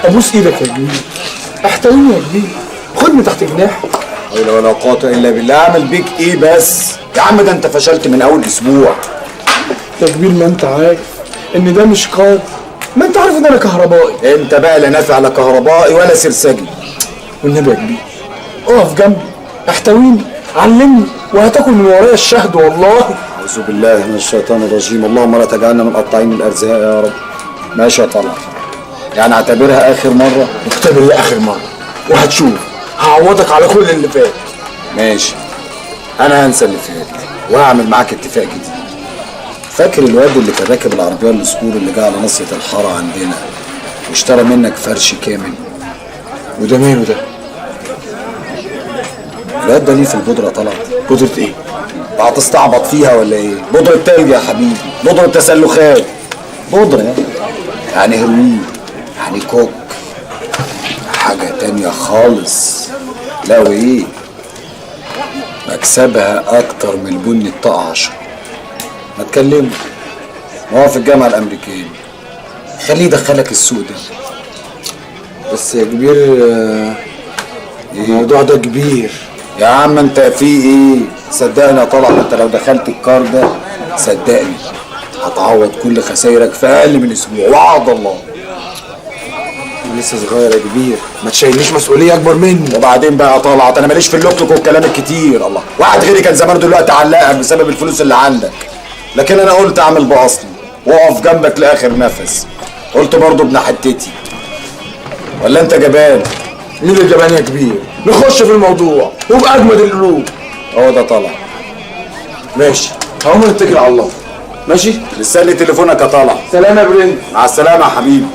ابوس ايدك يا كبير، احتويني يا كبير، خدني تحت جناحك. لا ولا قوة الا بالله. اعمل بيك ايه بس يا عم؟ ده انت فشلت من اول اسبوع يا كبير ما انت عارف ان ده مش قاد، ما انت عارف ان انا كهربائي. انت بقى لا نافع لا كهربائي ولا سرسجي. والنبي يا كبير اقف جنبي، احتويني، علمني، وهتاكل من ورايا الشهد والله. اعوذ بالله من الشيطان الرجيم. اللهم لا تجعلنا من قطاعين الارزاق يا رب. ماشي يا طلعت، يعني اعتبرها اخر مره. اختبر لي اخر مره وهتشوف هعوضك على كل اللي فات. ماشي، انا هنسى اللي فات وهعمل معاك اتفاق جديد. فاكر الواد اللي كان راكب العربيه الاسطوري اللي جه على ناصيه الحاره عندنا واشترى منك فرش كامل؟ وده ماله ده؟ الواد ده ليه في البودره طلعت. بودرة ايه؟ هتستعبط فيها ولا ايه؟ بودره تلج يا حبيبي، بودره تسلخات. بودره يعني هيروين، يعني كوك، حاجه تانيه خالص. لا وايه، مكسبها اكتر من البن الطاقه 10. ما تكلمه، ما هو في الجامعه الامريكيه، خليه يدخلك السوق ده. بس يا كبير الموضوع ده كبير يا عم. انت في ايه؟ صدقني يا طلعت، انت لو دخلت الكار ده صدقني هتعوض كل خسايرك في اقل من اسبوع وعد الله. انا لسه صغير يا كبير، ما تشيلنيش مسؤوليه اكبر مني. وبعدين بقى يا طلعت، انا ماليش في اللوكلوك والكلام الكتير. الله، واحد غيري كان زمان دلوقتي علقك بسبب الفلوس اللي عندك، لكن انا قلت اعمل باصلي واقف جنبك لاخر نفس. قلت برضه ابن حتتي، ولا انت جبان؟ مين اللي جبان يا كبير؟ نخش في الموضوع وبأجمد القلوب. هو ده طلع. ماشي، هقوم نتكل على الله. ماشي؟ لسه لي تليفونك يا طلع. سلام يا برنس. مع السلامه يا حبيبي.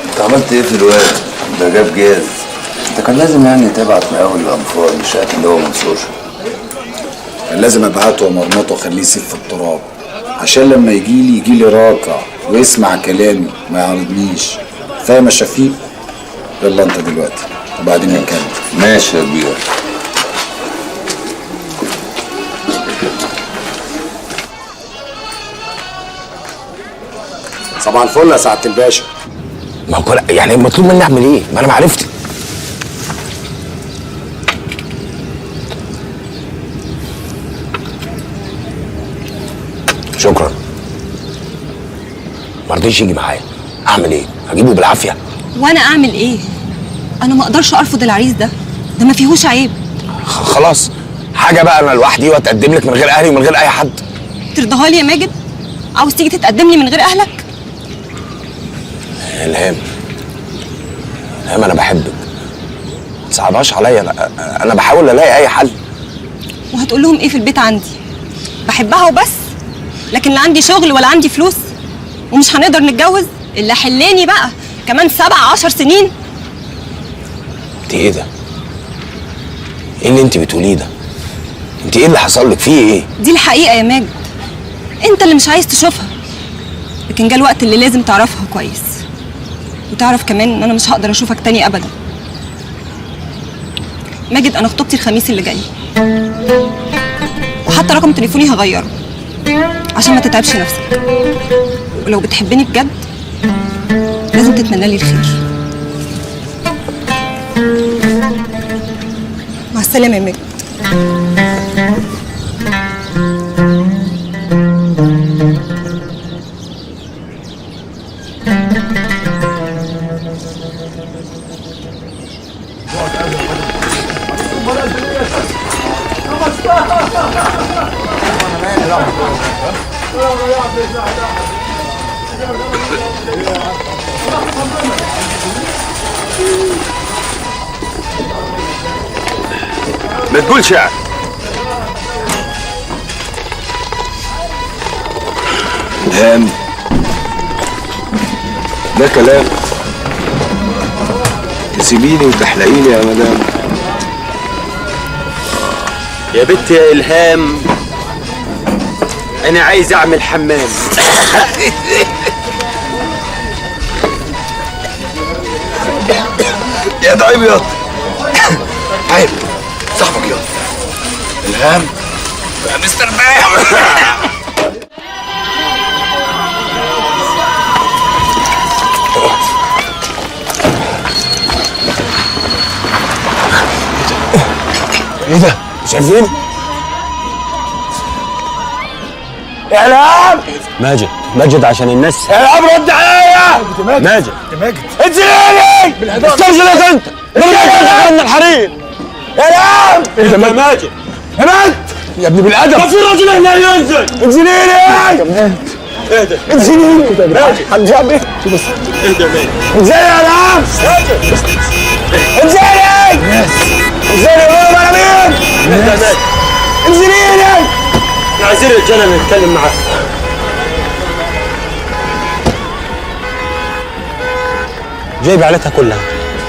انت عملت ايه في الواد؟ ده جاب جاز. انت كان لازم يعني تبعت مقاول الانفار، مش هات اللي هو منصوش. كان لازم ابعته ومرمطه واخليه يسيب في التراب، عشان لما يجيلي راكع ويسمع كلامي ما يعرضنيش. فاهم يا شفيق؟ يلا انت دلوقتي وبعدين نكمل. ماشي يا كبير. صباح الفل يا سعاده الباشا. ما هو يعني مطلوب مني اعمل ايه؟ ما انا معرفتي. شكرا. ما رضيش يجي معايا، اعمل ايه؟ اجيبه بالعافيه؟ وانا اعمل ايه؟ انا ما اقدرش ارفض العريس ده ما فيهوش عيب. خلاص، حاجه بقى انا لوحدي واتقدم لك من غير اهلي ومن غير اي حد. ترضاها لي يا ماجد؟ عاوز تيجي تتقدم لي من غير اهلك؟ الهام، الهام انا بحبك، ما تصعبهاش عليا. انا بحاول الاقي اي حل. وهتقول لهم ايه في البيت عندي؟ بحبها وبس، لكن لا عندي شغل ولا عندي فلوس ومش هنقدر نتجوز. اللي حلاني بقى كمان 7-10 سنين. انت ايه ده؟ ايه اللي انت بتقوليه ده؟ انت ايه اللي حصل لك؟ فيه ايه؟ دي الحقيقه يا ماجد، انت اللي مش عايز تشوفها، لكن جه الوقت اللي لازم تعرفها كويس، وتعرف كمان ان انا مش هقدر اشوفك تاني ابدا. ماجد، انا خطوبتي الخميس اللي جاي، وحتى رقم تليفوني هغيره عشان ما تتعبش نفسك. ولو بتحبني بجد لازم تتمنى لي الخير. مع السلامه يا ماجد. ما تقولش يعني. الهام، ده كلام؟ تسيبيني وتحلقيني يا مدام؟ يا بنت يا إلهام، أنا عايز أعمل حمام. يا ده عيب ياض، عيب صاحبك ياض. الهام يا مستر فاهم. ايه ده؟ مش عارفين؟ اعلام ماجد عشان الناس. اعلام رد عليا. ماجد انزليني استرجلك انت من الحريم. اعلام ايه ده ماجد؟ يا ماجد يا ابني بالادب، ما في راجل هنا ينزل. انزليني ايه ده؟ انزليني ماجد حجابي بس. ايه ده ماجد؟ انزلي يا اعلام. انزلي انزلي قولوا انا مين؟ ايه ده ماجد؟ انزليني. عايزين رجاله نتكلم معاه. جايب عيلتها كلها.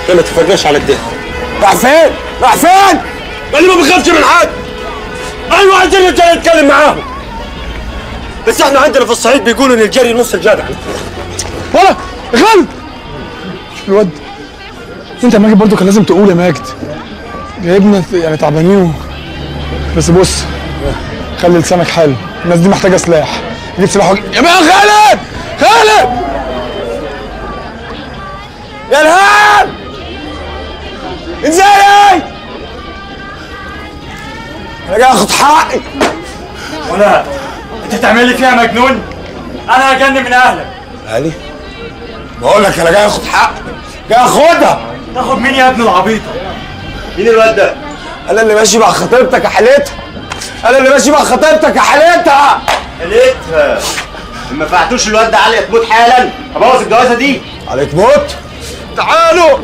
ما اتفقناش على كده. راح فين؟ راح فين؟ اللي ما بيخافش من حد. ايوه عايزين رجاله نتكلم معاهم. بس احنا عندنا في الصعيد بيقولوا ان الجري نص الجدع. ولا غلط الواد. انت يا ماجد برضه كان لازم تقول يا ماجد. جايبنا يعني تعبانين. بس بص خلي لسانك حلو، الناس دي محتاجه سلاح. جيب سلاح يا بقى خالد. يا الهام انزلي. انا جاي اخد حقي. ولا انت تعمل لي فيها مجنون؟ انا هجنن من اهلك. علي بقول لك انا جاي اخد حقي، جاي اخدها. تاخد مين يا ابن العبيطه؟ مين الواد ده؟ انا اللي ماشي مع خطيبتك يا حالتها. حالتها ما فعتوش الواد ده علي تموت حالا. ابوظ الجوازه دي. علي تموت؟ تعالوا.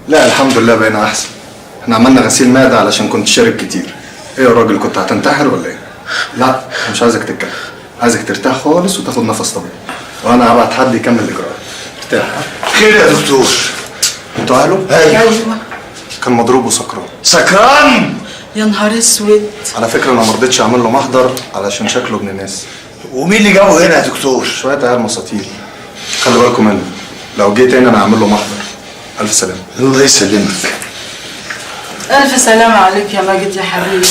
لا الحمد لله بقينا احسن. احنا عملنا غسيل معده علشان كنت شارب كتير. ايه يا راجل كنت هتنتحر ولا ايه؟ لا مش عايزك تتكلم، عايزك ترتاح خالص وتاخد نفس طبيعي، وانا هبعت حد يكمل الاجراءات. ارتاح. خير يا دكتور؟ انتوا اهله؟ ايوه. كان مضروب وسكران. سكران؟ يا نهار اسود. على فكره انا ما رضيتش اعمل له محضر علشان شكله ابن ناس. ومين اللي جابه هنا يا دكتور؟ شويه عيال مساطيل، خلي بالكم منه. لو جيت هنا انا هعمل له محضر. الف سلامه. الله يسلمك. الف سلامة عليك يا ماجد يا حبيبي.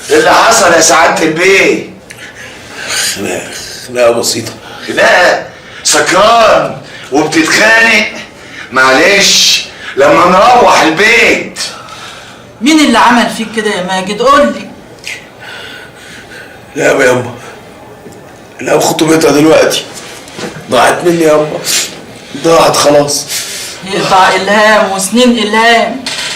ايه اللي حصل يا سعاده البيه؟ خناقه بسيطه. خناقه؟ سكران وبتتخانق؟ معلش لما نروح البيت. مين اللي عمل فيك كده يا ماجد؟ قول لي. لا يا يما، لا خطوبتها دلوقتي ضاعت مني يا يما، ضاعت خلاص. يقطع الهام وسنين الهام.